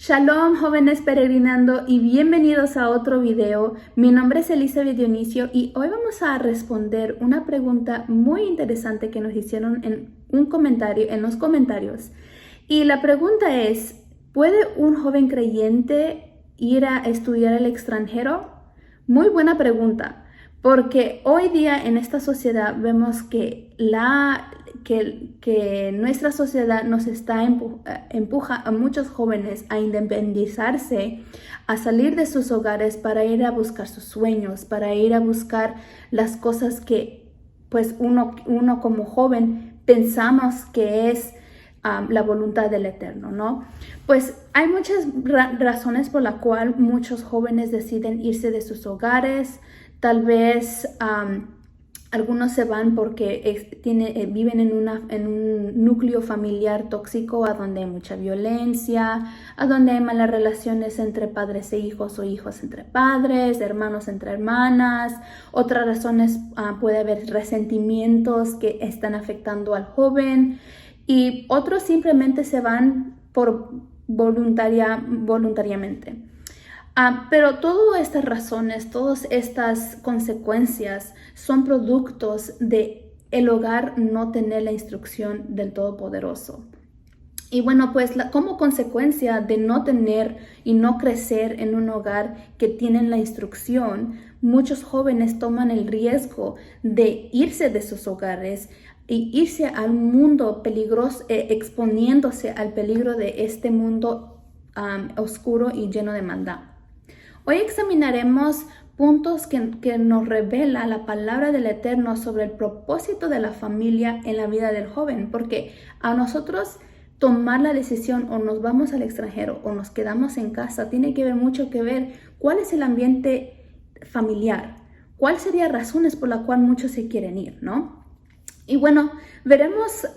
Shalom, jóvenes peregrinando, y bienvenidos a otro video. Mi nombre es Elizabeth Dionisio y hoy vamos a responder una pregunta muy interesante que nos hicieron en los comentarios. Y la pregunta es, ¿puede un joven creyente ir a estudiar al extranjero? Muy buena pregunta, porque hoy día en esta sociedad vemos que nuestra sociedad nos empuja a muchos jóvenes a independizarse, a salir de sus hogares para ir a buscar sus sueños, para ir a buscar las cosas que pues uno como joven pensamos que es la voluntad del Eterno, ¿no? Pues hay muchas razones por las cuales muchos jóvenes deciden irse de sus hogares. Tal vez algunos se van porque viven en un núcleo familiar tóxico, a donde hay mucha violencia, a donde hay malas relaciones entre padres e hijos o hijos entre padres, hermanos entre hermanas. Otras razones puede haber resentimientos que están afectando al joven, y otros simplemente se van por voluntariamente. Pero todas estas razones, todas estas consecuencias son productos de el hogar no tener la instrucción del Todopoderoso. Y bueno, pues como consecuencia de no tener y no crecer en un hogar que tienen la instrucción, muchos jóvenes toman el riesgo de irse de sus hogares y irse al mundo peligroso, exponiéndose al peligro de este mundo oscuro y lleno de maldad. Hoy examinaremos puntos que nos revela la palabra del Eterno sobre el propósito de la familia en la vida del joven, porque a nosotros tomar la decisión o nos vamos al extranjero o nos quedamos en casa tiene que ver mucho que ver cuál es el ambiente familiar, cuáles serían razones por las cuales muchos se quieren ir, ¿no? Y bueno, veremos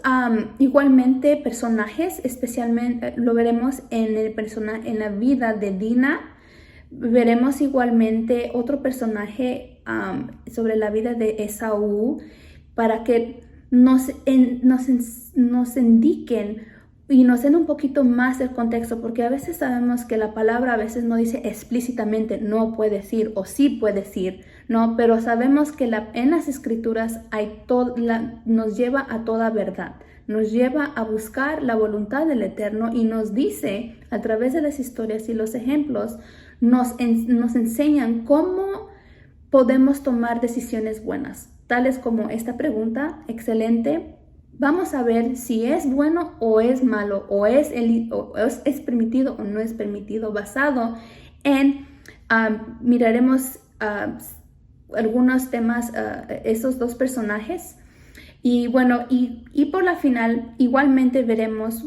igualmente personajes, especialmente lo veremos en la vida de Dina. Veremos igualmente otro personaje sobre la vida de Esaú, para que nos indiquen y nos den un poquito más el contexto, porque a veces sabemos que la palabra a veces no dice explícitamente no puedes ir o sí puedes ir, ¿no? Pero sabemos que en las escrituras nos lleva a toda verdad. Nos lleva a buscar la voluntad del Eterno y nos dice, a través de las historias y los ejemplos, nos enseñan cómo podemos tomar decisiones buenas, tales como esta pregunta excelente. Vamos a ver si es bueno o es malo, o es permitido o no es permitido, basado en, miraremos algunos temas, esos dos personajes. Y bueno, y por la final igualmente veremos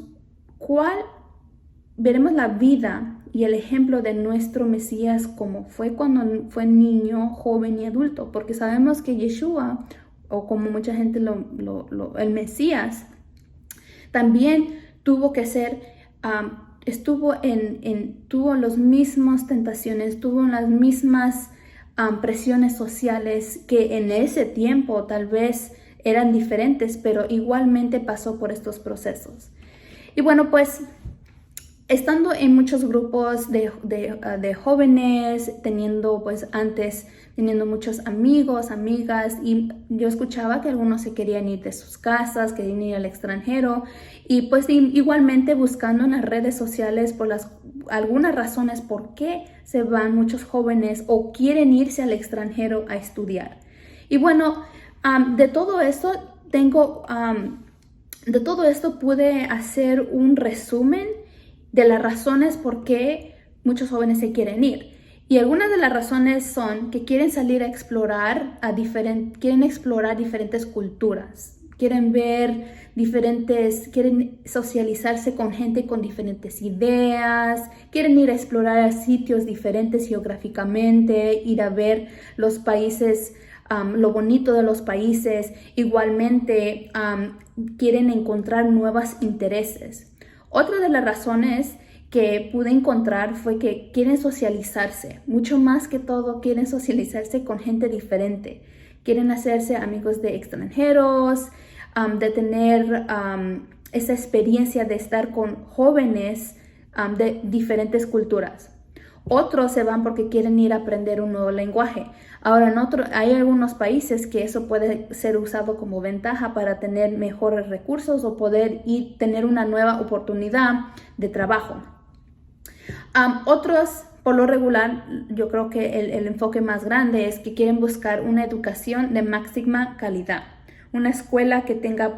la vida y el ejemplo de nuestro Mesías, como fue cuando fue niño, joven y adulto, porque sabemos que Yeshua, o como mucha gente el Mesías, también tuvo que ser, tuvo las mismas tentaciones, tuvo las mismas presiones sociales que en ese tiempo tal vez eran diferentes, pero igualmente pasó por estos procesos. Y bueno, pues estando en muchos grupos de jóvenes, teniendo muchos amigos, amigas, y yo escuchaba que algunos se querían ir de sus casas, querían ir al extranjero, y pues igualmente buscando en las redes sociales por algunas razones por qué se van muchos jóvenes o quieren irse al extranjero a estudiar. Y bueno, de todo esto pude hacer un resumen de las razones por qué muchos jóvenes se quieren ir. Y algunas de las razones son que quieren salir a explorar diferentes culturas, quieren quieren socializarse con gente con diferentes ideas, quieren ir a explorar sitios diferentes geográficamente, ir a ver los países, lo bonito de los países. Igualmente quieren encontrar nuevos intereses. Otra de las razones que pude encontrar fue que quieren socializarse, mucho más que todo quieren socializarse con gente diferente, quieren hacerse amigos de extranjeros, de tener esa experiencia de estar con jóvenes de diferentes culturas. Otros se van porque quieren ir a aprender un nuevo lenguaje. Ahora, hay algunos países que eso puede ser usado como ventaja para tener mejores recursos o poder tener una nueva oportunidad de trabajo. Otros, por lo regular, yo creo que el enfoque más grande es que quieren buscar una educación de máxima calidad, una escuela que tenga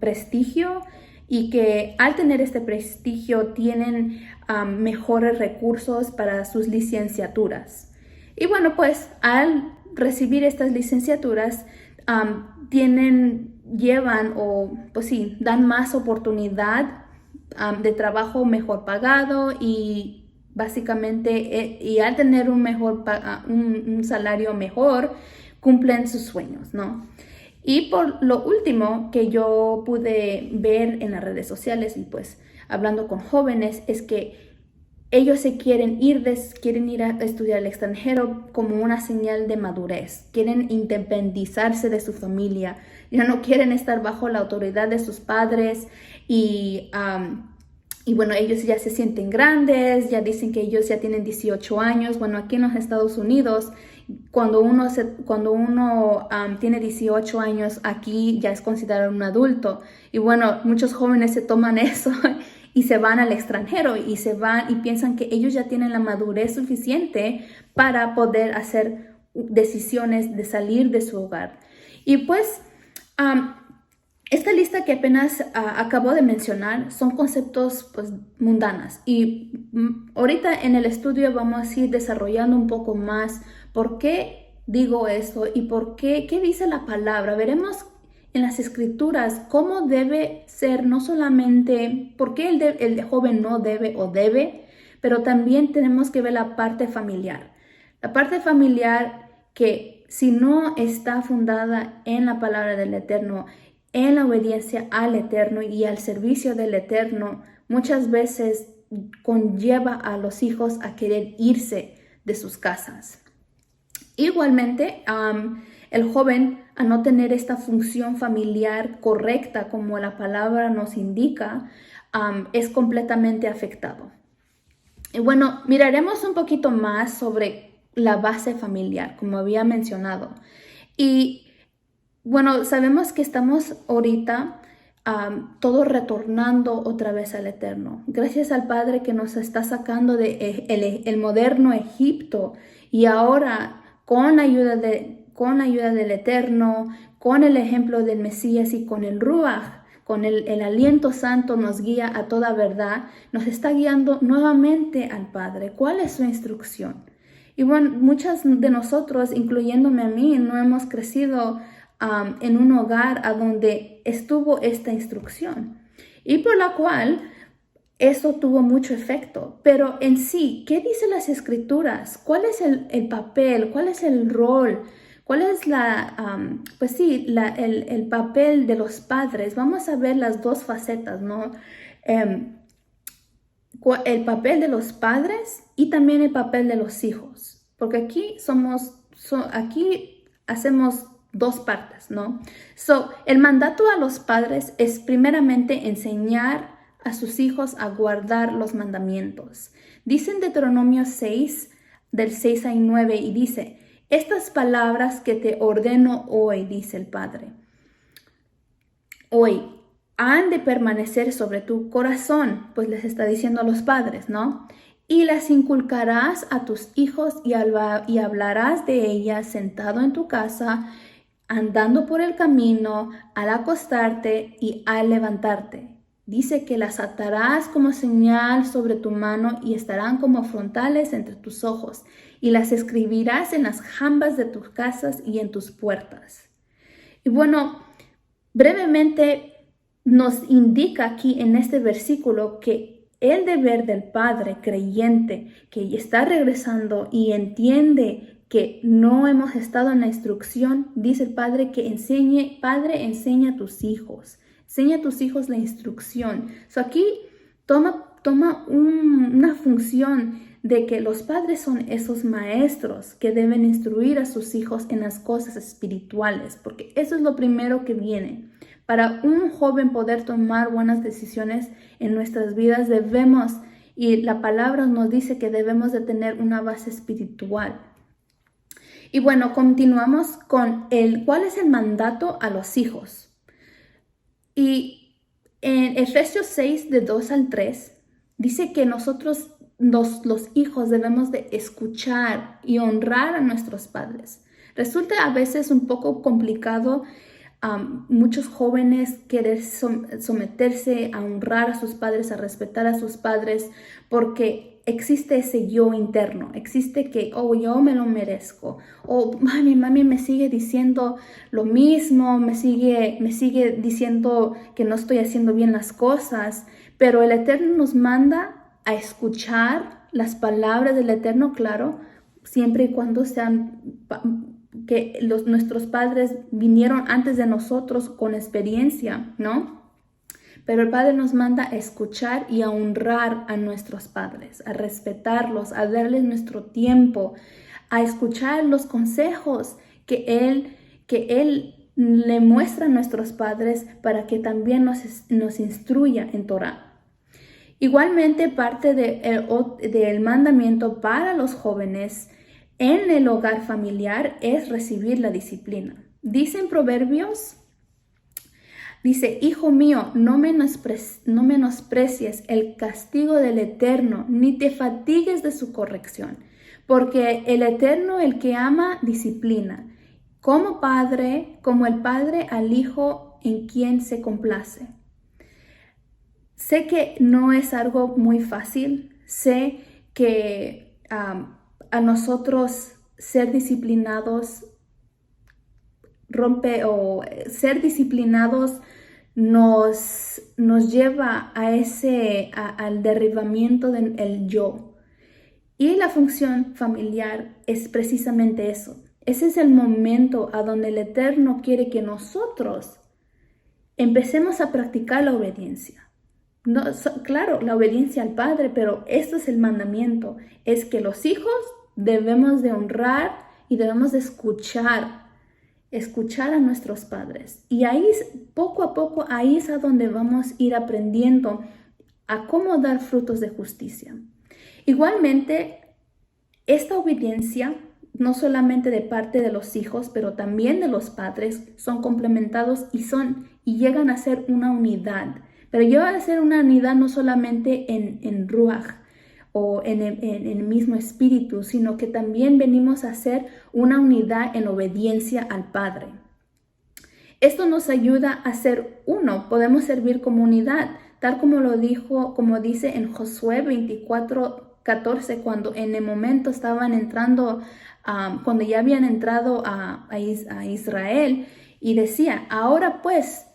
prestigio y que al tener este prestigio tienen mejores recursos para sus licenciaturas. Y bueno, pues al recibir estas licenciaturas dan más oportunidad de trabajo mejor pagado y básicamente y al tener un salario mejor cumplen sus sueños, ¿no? Y por lo último que yo pude ver en las redes sociales y pues hablando con jóvenes es que ellos quieren ir a estudiar al extranjero como una señal de madurez. Quieren independizarse de su familia. Ya no quieren estar bajo la autoridad de sus padres y bueno, ellos ya se sienten grandes, ya dicen que ellos ya tienen 18 años. Bueno, aquí en los Estados Unidos, cuando uno tiene 18 años, aquí ya es considerado un adulto. Y bueno, muchos jóvenes se toman eso y se van al extranjero y piensan que ellos ya tienen la madurez suficiente para poder hacer decisiones de salir de su hogar. Y pues esta lista que apenas acabo de mencionar son conceptos pues mundanos y ahorita en el estudio vamos a ir desarrollando un poco más por qué digo esto y qué dice la palabra. Veremos en las escrituras cómo debe ser, no solamente por qué el joven no debe o debe, pero también tenemos que ver la parte familiar. La parte familiar que si no está fundada en la palabra del Eterno, en la obediencia al Eterno y al servicio del Eterno, muchas veces conlleva a los hijos a querer irse de sus casas. Igualmente, el joven, a no tener esta función familiar correcta como la palabra nos indica, es completamente afectado. Y bueno, miraremos un poquito más sobre la base familiar, como había mencionado. Y bueno, sabemos que estamos ahorita todos retornando otra vez al Eterno. Gracias al Padre que nos está sacando de el moderno Egipto y ahora con la ayuda del Eterno, con el ejemplo del Mesías y con el Ruach, con el aliento santo nos guía a toda verdad, nos está guiando nuevamente al Padre. ¿Cuál es su instrucción? Y bueno, muchas de nosotros, incluyéndome a mí, no hemos crecido en un hogar a donde estuvo esta instrucción y por la cual eso tuvo mucho efecto. Pero en sí, ¿qué dicen las escrituras? ¿Cuál es el papel? ¿Cuál es el rol? ¿Cuál es el papel de los padres? Vamos a ver las dos facetas, ¿no? El papel de los padres y también el papel de los hijos, porque aquí aquí hacemos dos partes, ¿no? El mandato a los padres es primeramente enseñar a sus hijos a guardar los mandamientos. Dice en Deuteronomio 6, del 6 al 9, y dice, estas palabras que te ordeno hoy, dice el Padre, hoy han de permanecer sobre tu corazón, pues les está diciendo a los padres, ¿no? Y las inculcarás a tus hijos y hablarás de ellas sentado en tu casa, andando por el camino, al acostarte y al levantarte. Dice que las atarás como señal sobre tu mano y estarán como frontales entre tus ojos, y las escribirás en las jambas de tus casas y en tus puertas. Y bueno, brevemente nos indica aquí en este versículo que el deber del padre creyente que está regresando y entiende que no hemos estado en la instrucción, dice el Padre que enseña a tus hijos. Enseña a tus hijos la instrucción. Aquí toma una función de que los padres son esos maestros que deben instruir a sus hijos en las cosas espirituales, porque eso es lo primero que viene. Para un joven poder tomar buenas decisiones en nuestras vidas, debemos Y la palabra nos dice que debemos de tener una base espiritual. Y bueno, continuamos con ¿cuál es el mandato a los hijos? Y en Efesios 6, de 2 al 3, dice que nosotros, los hijos, debemos de escuchar y honrar a nuestros padres. Resulta a veces un poco complicado muchos jóvenes querer someterse a honrar a sus padres, a respetar a sus padres, porque existe ese yo interno, existe que, oh, yo me lo merezco, o mami me sigue diciendo lo mismo, me sigue diciendo que no estoy haciendo bien las cosas, pero el Eterno nos manda a escuchar las palabras del Eterno, claro, siempre y cuando sean que nuestros padres vinieron antes de nosotros con experiencia, ¿no? Pero el Padre nos manda a escuchar y a honrar a nuestros padres, a respetarlos, a darles nuestro tiempo, a escuchar los consejos que Él le muestra a nuestros padres para que también nos instruya en Torah. Igualmente, parte del mandamiento para los jóvenes en el hogar familiar es recibir la disciplina. Dice en Proverbios, dice, hijo mío, no menosprecies el castigo del Eterno, ni te fatigues de su corrección, porque el Eterno, el que ama, disciplina, como el padre al hijo en quien se complace. Sé que no es algo muy fácil, sé que a nosotros ser disciplinados ser disciplinados nos lleva al derribamiento del yo. Y la función familiar es precisamente eso. Ese es el momento a donde el Eterno quiere que nosotros empecemos a practicar la obediencia. No, claro, la obediencia al Padre, pero esto es el mandamiento, es que los hijos debemos de honrar y debemos de escuchar a nuestros padres. Y ahí, poco a poco, ahí es a donde vamos a ir aprendiendo a cómo dar frutos de justicia. Igualmente, esta obediencia, no solamente de parte de los hijos, pero también de los padres, son complementados y llegan a ser una unidad. Pero llegan a ser una unidad no solamente en Ruach o en el mismo espíritu, sino que también venimos a ser una unidad en obediencia al Padre. Esto nos ayuda a ser uno, podemos servir como unidad, tal como dice en Josué 24:14, cuando en el momento estaban entrando, cuando ya habían entrado a Israel, y decía, ahora pues,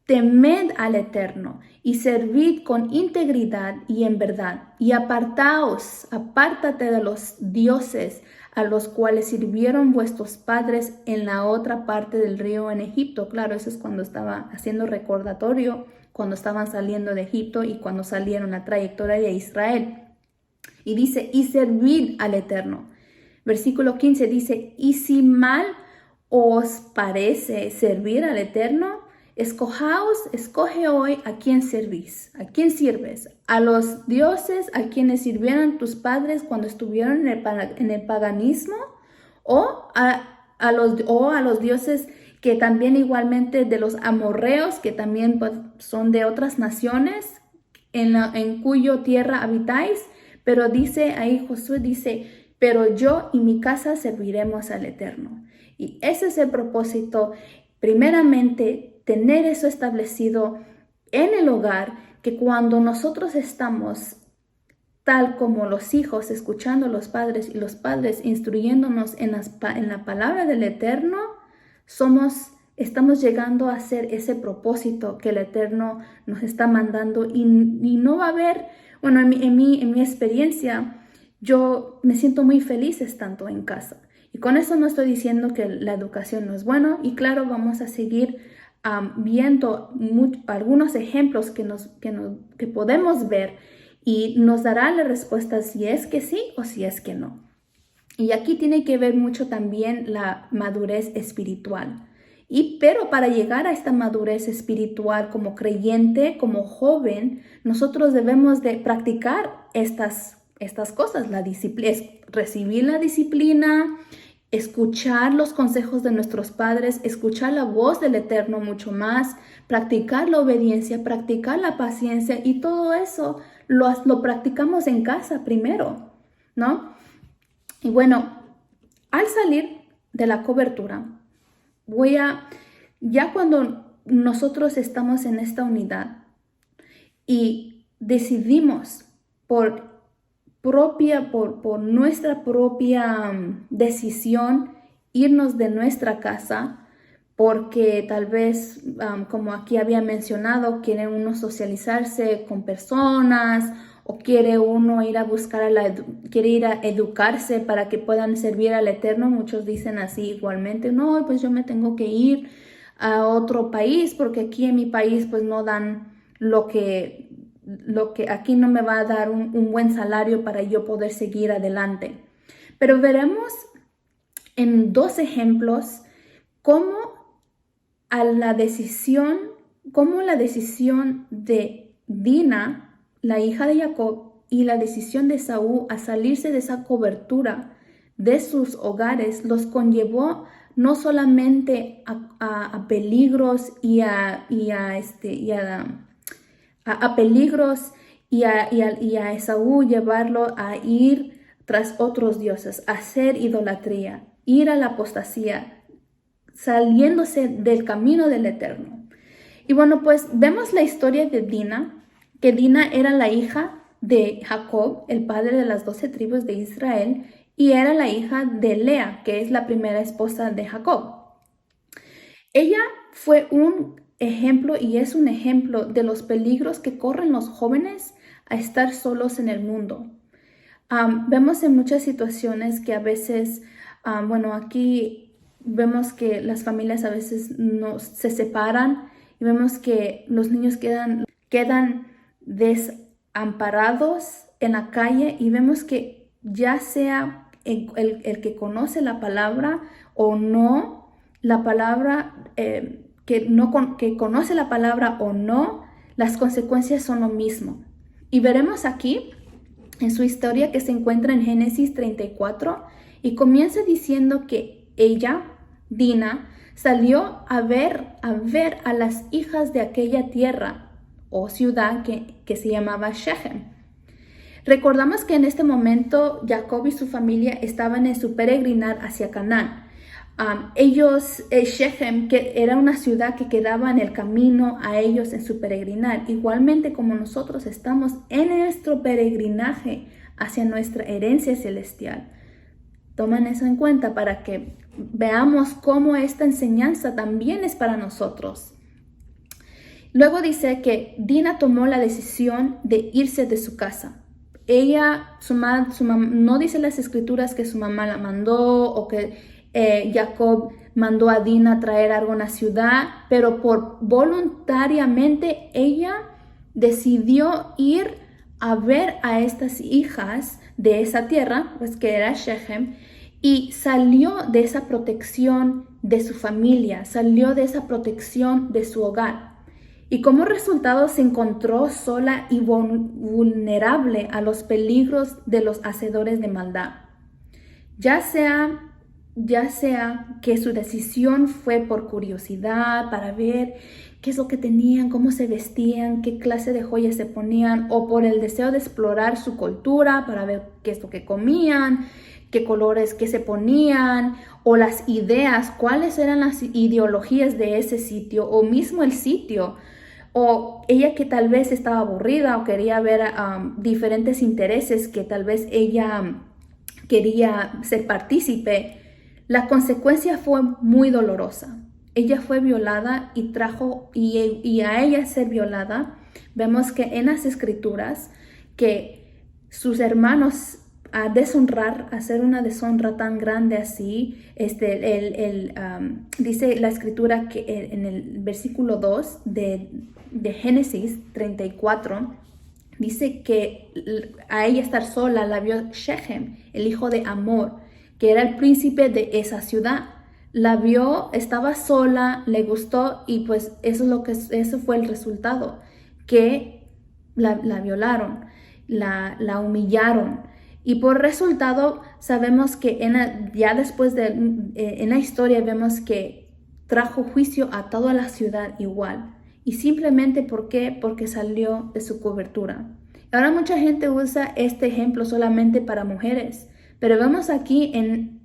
temed al Eterno y servid con integridad y en verdad, y apártate de los dioses a los cuales sirvieron vuestros padres en la otra parte del río en Egipto. Claro, eso es cuando estaba haciendo recordatorio, cuando estaban saliendo de Egipto y cuando salieron la trayectoria de Israel. Y dice, y servid al Eterno. Versículo 15 dice, y si mal os parece servir al Eterno, escoge hoy a quién servís, a quién sirves, a los dioses a quienes sirvieron tus padres cuando estuvieron en el paganismo, o a los dioses que también igualmente de los amorreos, que también pues, son de otras naciones en cuyo tierra habitáis. Pero dice ahí Josué, dice, pero yo y mi casa serviremos al Eterno. Y ese es el propósito, primeramente, tener eso establecido en el hogar, que cuando nosotros estamos tal como los hijos escuchando a los padres y los padres instruyéndonos en la palabra del Eterno, estamos llegando a hacer ese propósito que el Eterno nos está mandando, y no va a haber, bueno, en mi experiencia, yo me siento muy feliz estando en casa. Y con eso no estoy diciendo que la educación no es buena, y claro, vamos a seguir viendo algunos ejemplos que podemos ver, y nos dará la respuesta si es que sí o si es que no. Y aquí tiene que ver mucho también la madurez espiritual. Pero para llegar a esta madurez espiritual como creyente, como joven, nosotros debemos de practicar estas cosas, la disciplina, recibir la disciplina, escuchar los consejos de nuestros padres, escuchar la voz del Eterno mucho más, practicar la obediencia, practicar la paciencia, y todo eso lo practicamos en casa primero, ¿no? Y bueno, al salir de la cobertura, ya cuando nosotros estamos en esta unidad y decidimos por nuestra propia decisión irnos de nuestra casa, porque tal vez, como aquí había mencionado, quiere uno socializarse con personas, o quiere uno ir a buscar quiere ir a educarse para que puedan servir al Eterno. Muchos dicen así igualmente: no, pues yo me tengo que ir a otro país porque aquí en mi país pues no dan lo que aquí no me va a dar un buen salario para yo poder seguir adelante. Pero veremos en 2 ejemplos cómo la decisión de Dina, la hija de Jacob, y la decisión de Esaú a salirse de esa cobertura de sus hogares los conllevó no solamente a peligros y a peligros, y a Esaú llevarlo a ir tras otros dioses, a hacer idolatría, ir a la apostasía, saliéndose del camino del Eterno. Y bueno, pues vemos la historia de Dina, que Dina era la hija de Jacob, el padre de las 12 tribus de Israel, y era la hija de Lea, que es la primera esposa de Jacob. Ella fue un ejemplo y es un ejemplo de los peligros que corren los jóvenes a estar solos en el mundo. Vemos en muchas situaciones que a veces, aquí vemos que las familias a veces no se separan, y vemos que los niños quedan desamparados en la calle, y vemos que ya sea el que conoce la palabra o no, la palabra, que conoce la palabra o no, las consecuencias son lo mismo. Y veremos aquí en su historia, que se encuentra en Génesis 34, y comienza diciendo que ella, Dina, salió a ver a las hijas de aquella tierra o ciudad que se llamaba Shechem. Recordamos que en este momento Jacob y su familia estaban en su peregrinar hacia Canaán. Shechem, que era una ciudad que quedaba en el camino a ellos en su peregrinar, igualmente como nosotros estamos en nuestro peregrinaje hacia nuestra herencia celestial. Toman eso en cuenta para que veamos cómo esta enseñanza también es para nosotros. Luego dice que Dina tomó la decisión de irse de su casa. Su mamá, no dice las escrituras que su mamá la mandó o que Jacob mandó a Dina a traer algo en la ciudad, pero voluntariamente ella decidió ir a ver a estas hijas de esa tierra, pues que era Shechem, y salió de esa protección de su familia, salió de esa protección de su hogar. Y como resultado se encontró sola y vulnerable a los peligros de los hacedores de maldad. Ya sea que su decisión fue por curiosidad, para ver qué es lo que tenían, cómo se vestían, qué clase de joyas se ponían, o por el deseo de explorar su cultura, para ver qué es lo que comían, qué colores que se ponían, o las ideas, cuáles eran las ideologías de ese sitio, o mismo el sitio, o ella que tal vez estaba aburrida o quería ver diferentes intereses que tal vez ella quería ser partícipe. La consecuencia fue muy dolorosa. Ella fue violada y a ella ser violada, vemos que en las escrituras que sus hermanos, a deshonrar, a hacer una deshonra tan grande así, dice la escritura que en el versículo 2 de Génesis 34, dice que a ella estar sola la vio Shechem, el hijo de Amor, que era el príncipe de esa ciudad. la vio, estaba sola, le gustó y pues eso fue el resultado, que la violaron, la humillaron. Y por resultado sabemos que ya después en la historia vemos que trajo juicio a toda la ciudad igual. Y simplemente ¿por qué? Porque salió de su cobertura. Ahora mucha gente usa este ejemplo solamente para mujeres, pero vemos aquí en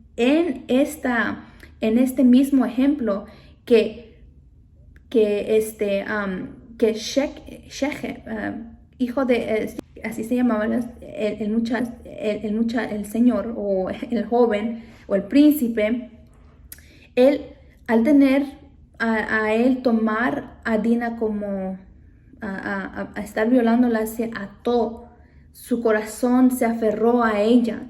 este mismo ejemplo que Shechem, hijo de, así se llamaba el señor o el joven o el príncipe, él al tener a él tomar a Dina como a estar violándola, se ató, su corazón se aferró a ella.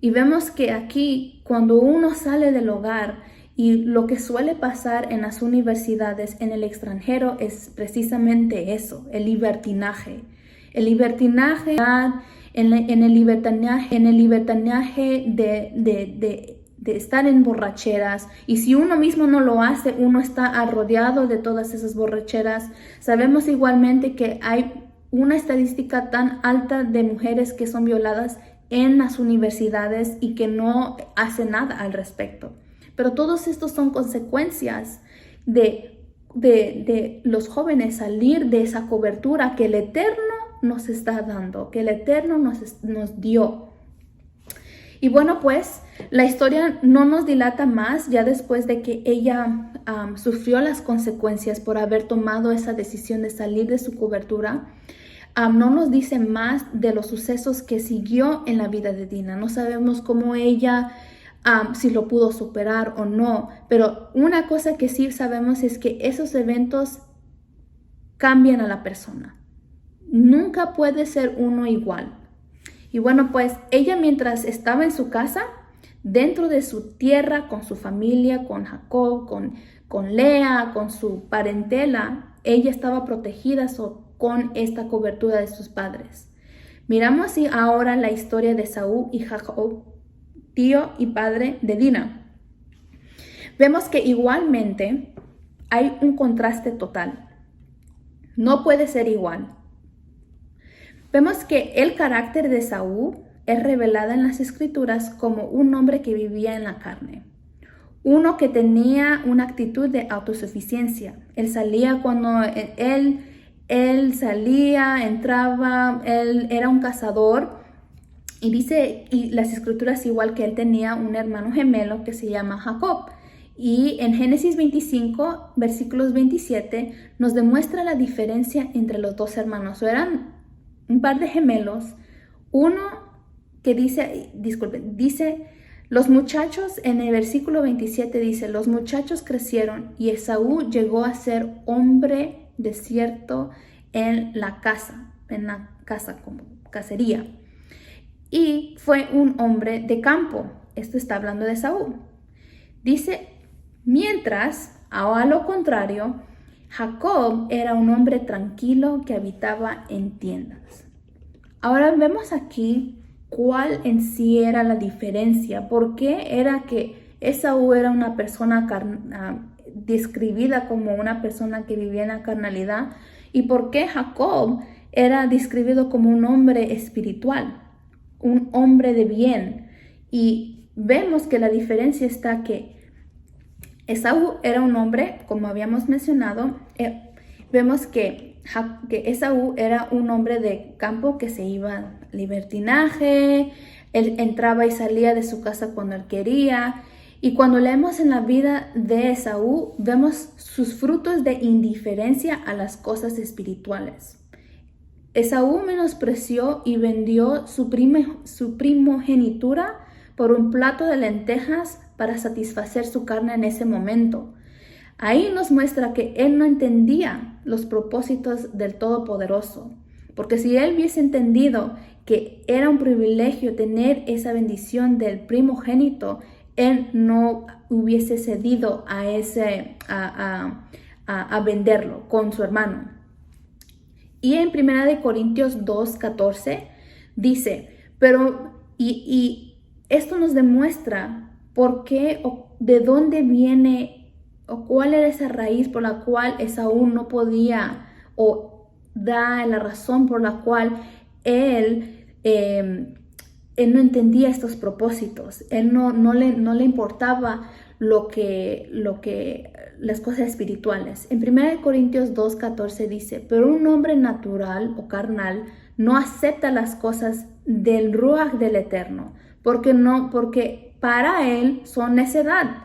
Y vemos que aquí cuando uno sale del hogar, y lo que suele pasar en las universidades en el extranjero es precisamente eso, el libertinaje. El libertinaje, en el libertinaje de estar en borracheras, y si uno mismo no lo hace, uno está rodeado de todas esas borracheras. Sabemos igualmente que hay una estadística tan alta de mujeres que son violadas en las universidades y que no hacen nada al respecto. Pero todos estos son consecuencias de los jóvenes salir de esa cobertura que el Eterno nos está dando, que el Eterno nos dio. Y bueno, pues la historia no nos dilata más ya después de que ella sufrió las consecuencias por haber tomado esa decisión de salir de su cobertura. No nos dice más de los sucesos que siguió en la vida de Dina. No sabemos cómo ella, si lo pudo superar o no. Pero una cosa que sí sabemos es que esos eventos cambian a la persona. Nunca puede ser uno igual. Y bueno, pues ella mientras estaba en su casa, dentro de su tierra, con su familia, con Jacob, con Lea, con su parentela, ella estaba protegida con esta cobertura de sus padres. Miramos ahora la historia de Esaú y Jacob, tío y padre de Dina. Vemos que igualmente hay un contraste total. No puede ser igual. Vemos que el carácter de Esaú es revelado en las Escrituras como un hombre que vivía en la carne. Uno que tenía una actitud de autosuficiencia. Él salía cuando él salía, entraba, él era un cazador. Y las Escrituras igual que él tenía un hermano gemelo que se llama Jacob. Y en Génesis 25, versículos 27, nos demuestra la diferencia entre los dos hermanos. Eran un par de gemelos, uno que dice, los muchachos, en el versículo 27 dice, los muchachos crecieron y Esaú llegó a ser hombre de cierto en la casa como cacería. Y fue un hombre de campo. Esto está hablando de Esaú. Dice, mientras, a lo contrario, Jacob era un hombre tranquilo que habitaba en tiendas. Ahora vemos aquí cuál en sí era la diferencia. ¿Por qué era que Esaú era una persona describida como una persona que vivía en la carnalidad? ¿Y por qué Jacob era describido como un hombre espiritual, un hombre de bien? Y vemos que la diferencia está que Esaú era un hombre, como habíamos mencionado, vemos que Esaú era un hombre de campo que se iba a libertinaje, él entraba y salía de su casa cuando él quería. Y cuando leemos en la vida de Esaú, vemos sus frutos de indiferencia a las cosas espirituales. Esaú menospreció y vendió su primogenitura por un plato de lentejas para satisfacer su carne en ese momento. Ahí nos muestra que él no entendía los propósitos del Todopoderoso, porque si él hubiese entendido que era un privilegio tener esa bendición del primogénito, él no hubiese cedido a venderlo con su hermano. Y en 1 Corintios 2:14 dice, pero y esto nos demuestra por qué o de dónde viene o cuál era esa raíz por la cual Esaú no podía, o da la razón por la cual él no entendía estos propósitos. Él no le importaba las cosas espirituales. En 1 Corintios 2:14 dice, pero un hombre natural o carnal no acepta las cosas del Ruach del Eterno, porque para él son necedad,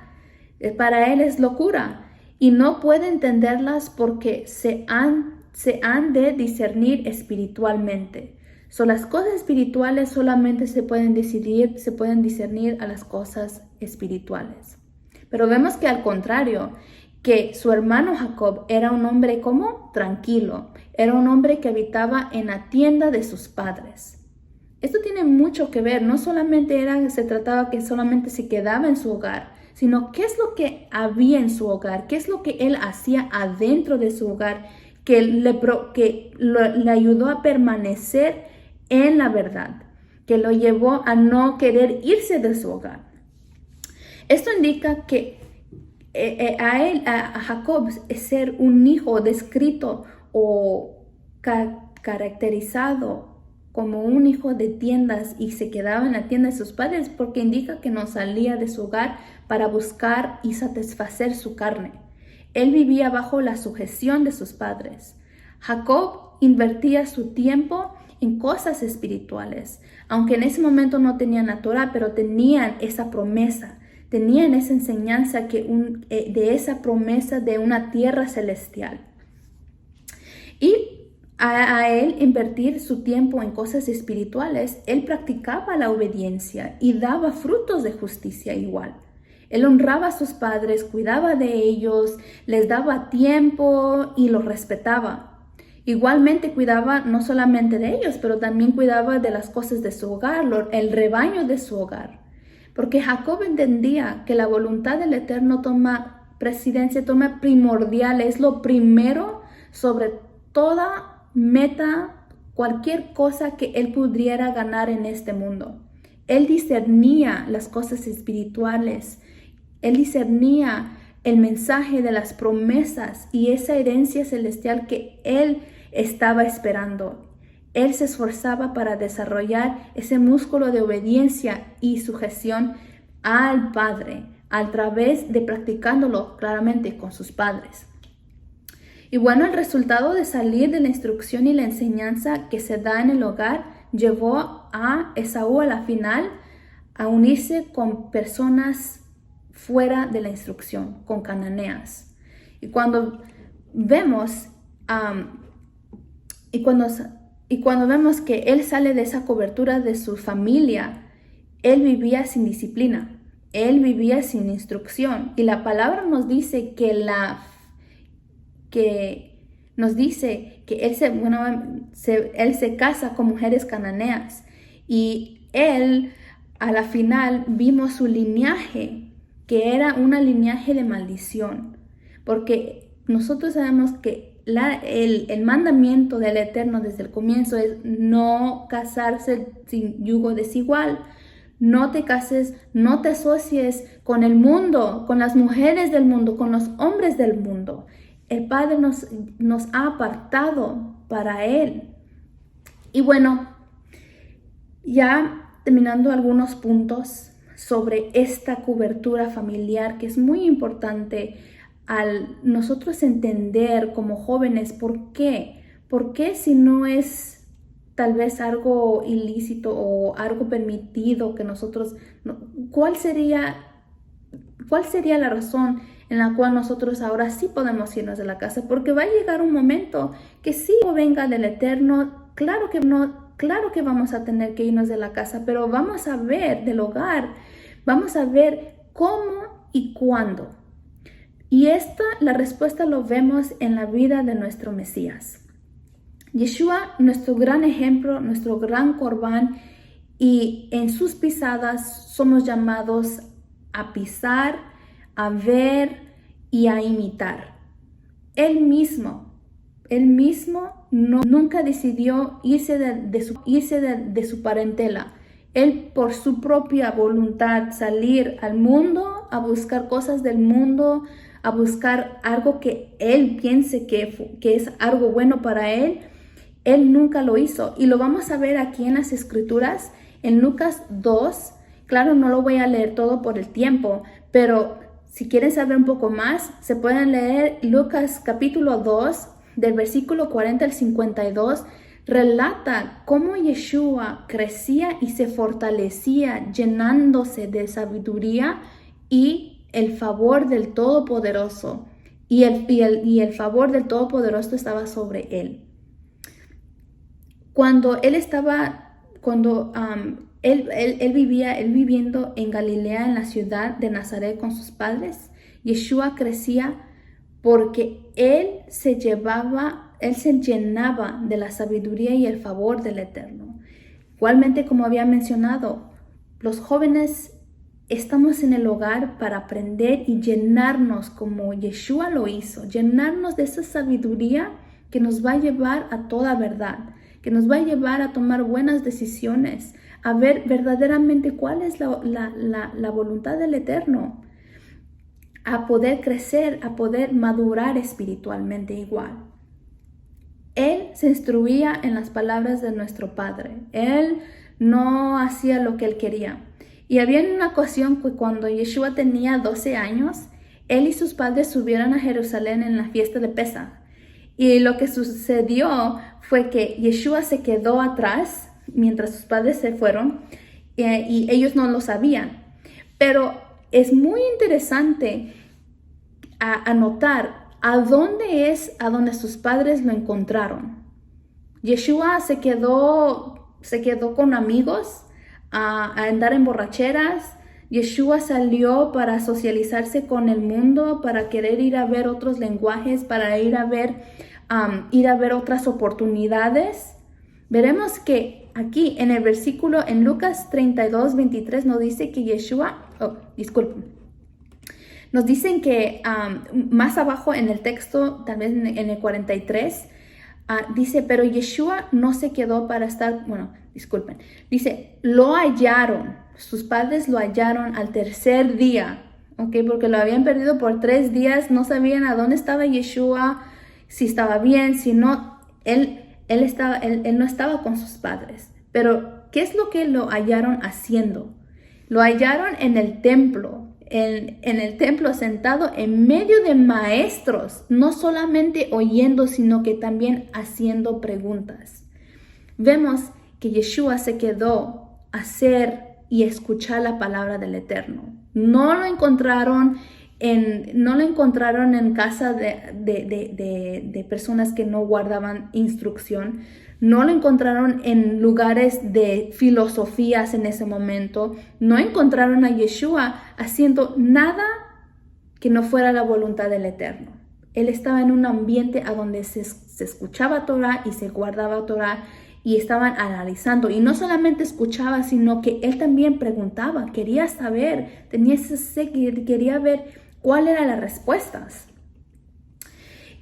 para él es locura, y no puede entenderlas porque se han de discernir espiritualmente. Las cosas espirituales solamente se pueden discernir a las cosas espirituales. Pero vemos que al contrario, que su hermano Jacob era un hombre como tranquilo, era un hombre que habitaba en la tienda de sus padres. Esto tiene mucho que ver, no solamente se trataba que solamente se quedaba en su hogar, sino qué es lo que había en su hogar, qué es lo que él hacía adentro de su hogar, que le ayudó a permanecer en la verdad, que lo llevó a no querer irse de su hogar. Esto indica que a Jacob ser un hijo descrito o caracterizado como un hijo de tiendas y se quedaba en la tienda de sus padres, porque indica que no salía de su hogar para buscar y satisfacer su carne. Él vivía bajo la sujeción de sus padres. Jacob invertía su tiempo en cosas espirituales, aunque en ese momento no tenían la Torah, pero tenían esa promesa, tenían esa enseñanza de esa promesa de una tierra celestial. Y a él invertir su tiempo en cosas espirituales, él practicaba la obediencia y daba frutos de justicia igual. Él honraba a sus padres, cuidaba de ellos, les daba tiempo y los respetaba. Igualmente cuidaba no solamente de ellos, pero también cuidaba de las cosas de su hogar, el rebaño de su hogar. Porque Jacob entendía que la voluntad del Eterno toma primordial, es lo primero sobre toda meta, cualquier cosa que él pudiera ganar en este mundo. Él discernía las cosas espirituales, él discernía el mensaje de las promesas y esa herencia celestial que él estaba esperando. Él se esforzaba para desarrollar ese músculo de obediencia y sujeción al Padre a través de practicándolo claramente con sus padres. Y bueno, el resultado de salir de la instrucción y la enseñanza que se da en el hogar llevó a Esaú a la final a unirse con personas fuera de la instrucción, con cananeas. Y cuando vemos cuando vemos que él sale de esa cobertura de su familia, él vivía sin disciplina, él vivía sin instrucción. Y la palabra nos dice que él se casa con mujeres cananeas. Y él, a la final, vimos su linaje, que era un linaje de maldición. Porque nosotros sabemos que el mandamiento del Eterno desde el comienzo es no casarse sin yugo desigual. No te cases, no te asocies con el mundo, con las mujeres del mundo, con los hombres del mundo. El Padre nos ha apartado para Él. Y bueno, ya terminando algunos puntos sobre esta cobertura familiar que es muy importante al nosotros entender como jóvenes por qué si no es tal vez algo ilícito o algo permitido que nosotros, ¿cuál sería la razón en la cual nosotros ahora sí podemos irnos de la casa? Porque va a llegar un momento que sí venga del Eterno, claro que vamos a tener que irnos de la casa, pero vamos a ver del hogar, vamos a ver cómo y cuándo. Y la respuesta lo vemos en la vida de nuestro Mesías. Yeshua, nuestro gran ejemplo, nuestro gran corbán, y en sus pisadas somos llamados a pisar, a ver y a imitar. Él mismo nunca decidió irse de su parentela. Él por su propia voluntad salir al mundo, a buscar cosas del mundo, a buscar algo que él piense que es algo bueno para él, él nunca lo hizo. Y lo vamos a ver aquí en las Escrituras, en Lucas 2. Claro, no lo voy a leer todo por el tiempo, pero si quieren saber un poco más, se pueden leer Lucas capítulo 2, del versículo 40 al 52. Relata cómo Yeshua crecía y se fortalecía llenándose de sabiduría y el favor del Todopoderoso. Y el favor del Todopoderoso estaba sobre él. Cuando él viviendo en Galilea, en la ciudad de Nazaret con sus padres, Yeshua crecía porque él se llenaba de la sabiduría y el favor del Eterno. Igualmente, como había mencionado, los jóvenes estamos en el hogar para aprender y llenarnos como Yeshua lo hizo, llenarnos de esa sabiduría que nos va a llevar a toda verdad, que nos va a llevar a tomar buenas decisiones, a ver verdaderamente cuál es la voluntad del Eterno, a poder crecer, a poder madurar espiritualmente igual. Él se instruía en las palabras de nuestro Padre. Él no hacía lo que él quería. Y había una ocasión que cuando Yeshua tenía 12 años, él y sus padres subieron a Jerusalén en la fiesta de Pesaj. Y lo que sucedió fue que Yeshua se quedó atrás mientras sus padres se fueron y ellos no lo sabían. Pero es muy interesante a notar a dónde sus padres lo encontraron. Yeshua se quedó con amigos a andar en borracheras. Yeshua salió para socializarse con el mundo, para querer ir a ver otros lenguajes, para ir a ver otras oportunidades. Veremos que aquí en el versículo, en Lucas 32, 23, nos dice que nos dicen que más abajo en el texto, tal vez en el 43, dice, pero Yeshua no se quedó para estar, dice, lo hallaron, sus padres lo hallaron al tercer día, ¿ok? Porque lo habían perdido por 3 días, no sabían a dónde estaba Yeshua, si estaba bien, si no, él no estaba con sus padres. Pero, ¿qué es lo que lo hallaron haciendo? Lo hallaron en el templo, en el templo sentado en medio de maestros, no solamente oyendo, sino que también haciendo preguntas. Vemos que Yeshua se quedó a hacer y escuchar la palabra del Eterno. No lo encontraron en casa de personas que no guardaban instrucción. No lo encontraron en lugares de filosofías en ese momento. No encontraron a Yeshua haciendo nada que no fuera la voluntad del Eterno. Él estaba en un ambiente a donde se escuchaba Torah y se guardaba Torah y estaban analizando. Y no solamente escuchaba, sino que él también preguntaba, quería saber, tenía ese sed, quería ver cuáles eran las respuestas.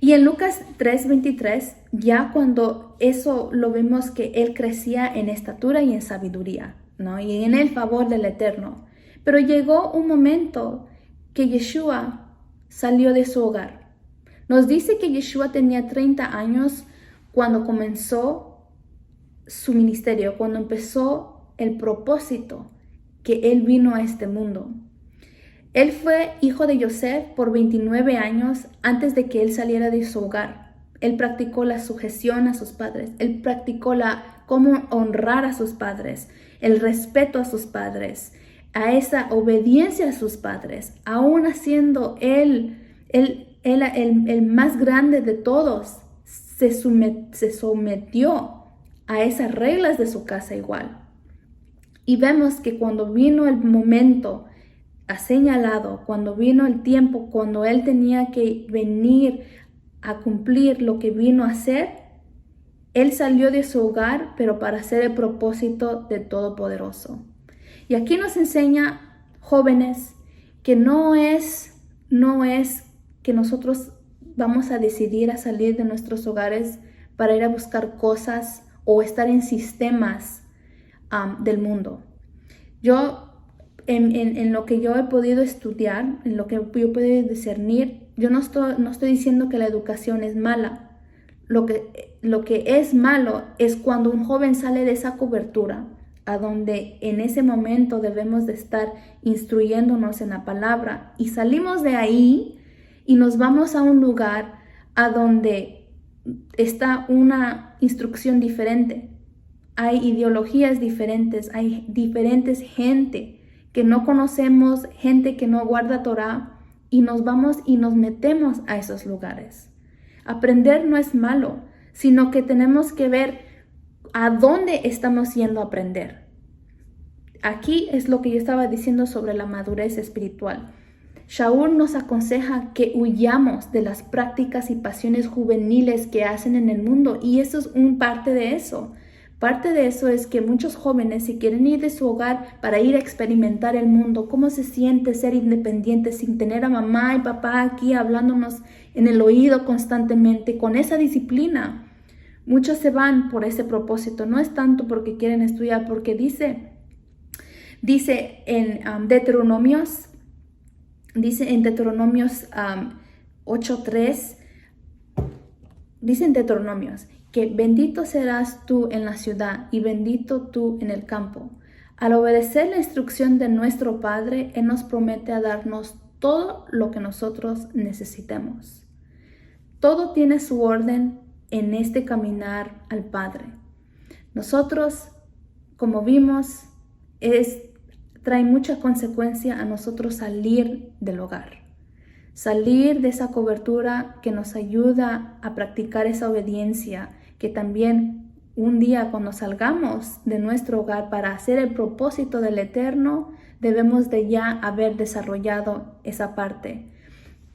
Y en Lucas 3:23, ya cuando eso lo vemos que él crecía en estatura y en sabiduría, ¿no? Y en el favor del Eterno. Pero llegó un momento que Yeshua salió de su hogar. Nos dice que Yeshua tenía 30 años cuando comenzó su ministerio, cuando empezó el propósito que él vino a este mundo. Él fue hijo de Yosef por 29 años antes de que él saliera de su hogar. Él practicó la sujeción a sus padres. Él practicó cómo honrar a sus padres, el respeto a sus padres, a esa obediencia a sus padres. Aún siendo él el más grande de todos, se sometió a esas reglas de su casa igual. Y vemos que cuando vino el momento señalado, cuando vino el tiempo, cuando él tenía que venir a cumplir lo que vino a hacer, él salió de su hogar, pero para hacer el propósito del Todopoderoso. Y aquí nos enseña, jóvenes, que no es que nosotros vamos a decidir a salir de nuestros hogares para ir a buscar cosas o estar en sistemas del mundo. Yo, en lo que yo he podido estudiar, en lo que yo he podido discernir, yo no estoy diciendo que la educación es mala. Lo que es malo es cuando un joven sale de esa cobertura, a donde en ese momento debemos de estar instruyéndonos en la palabra, y salimos de ahí y nos vamos a un lugar a donde está una instrucción diferente. Hay ideologías diferentes, hay diferentes gente que no conocemos, gente que no guarda Torah, y nos vamos y nos metemos a esos lugares. Aprender no es malo, sino que tenemos que ver a dónde estamos yendo a aprender. Aquí es lo que yo estaba diciendo sobre la madurez espiritual. Shaul nos aconseja que huyamos de las prácticas y pasiones juveniles que hacen en el mundo, y eso es parte de eso. Parte de eso es que muchos jóvenes, si quieren ir de su hogar para ir a experimentar el mundo, cómo se siente ser independiente sin tener a mamá y papá aquí hablándonos en el oído constantemente, con esa disciplina. Muchos se van por ese propósito, no es tanto porque quieren estudiar, porque dice en Deuteronomios 8:3, dice en Deuteronomios que bendito serás tú en la ciudad y bendito tú en el campo. Al obedecer la instrucción de nuestro Padre, Él nos promete a darnos todo lo que nosotros necesitemos. Todo tiene su orden en este caminar al Padre. Nosotros, como vimos, trae mucha consecuencia a nosotros salir del hogar. Salir de esa cobertura que nos ayuda a practicar esa obediencia, que también un día cuando salgamos de nuestro hogar para hacer el propósito del Eterno, debemos de ya haber desarrollado esa parte.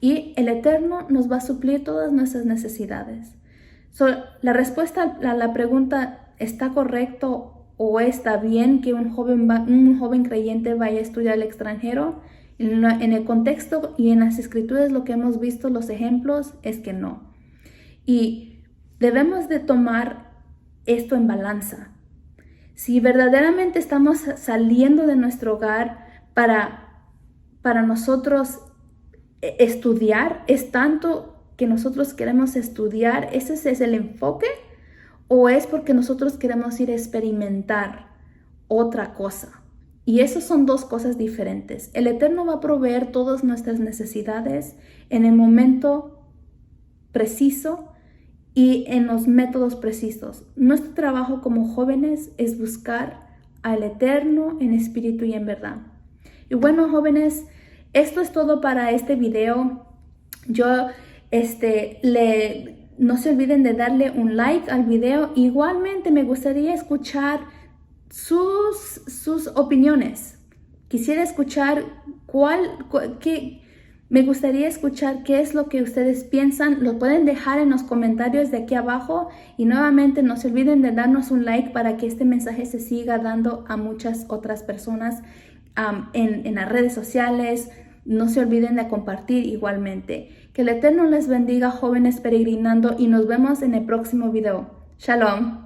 Y el Eterno nos va a suplir todas nuestras necesidades. La respuesta a la pregunta, ¿está correcto o está bien que un joven creyente vaya a estudiar al extranjero? En el contexto y en las escrituras lo que hemos visto, los ejemplos, es que no. Y debemos de tomar esto en balanza. Si verdaderamente estamos saliendo de nuestro hogar para nosotros estudiar, es tanto que nosotros queremos estudiar, ¿ese es el enfoque? ¿O es porque nosotros queremos ir a experimentar otra cosa? Y esas son dos cosas diferentes. El Eterno va a proveer todas nuestras necesidades en el momento preciso y en los métodos precisos. Nuestro trabajo como jóvenes es buscar al Eterno en espíritu y en verdad. Y bueno, jóvenes, esto es todo para este video. No se olviden de darle un like al video. Igualmente me gustaría escuchar sus opiniones. Quisiera escuchar me gustaría escuchar qué es lo que ustedes piensan. Lo pueden dejar en los comentarios de aquí abajo, y nuevamente no se olviden de darnos un like para que este mensaje se siga dando a muchas otras personas en las redes sociales. No se olviden de compartir igualmente. Que el Eterno les bendiga, jóvenes peregrinando, y nos vemos en el próximo video. Shalom.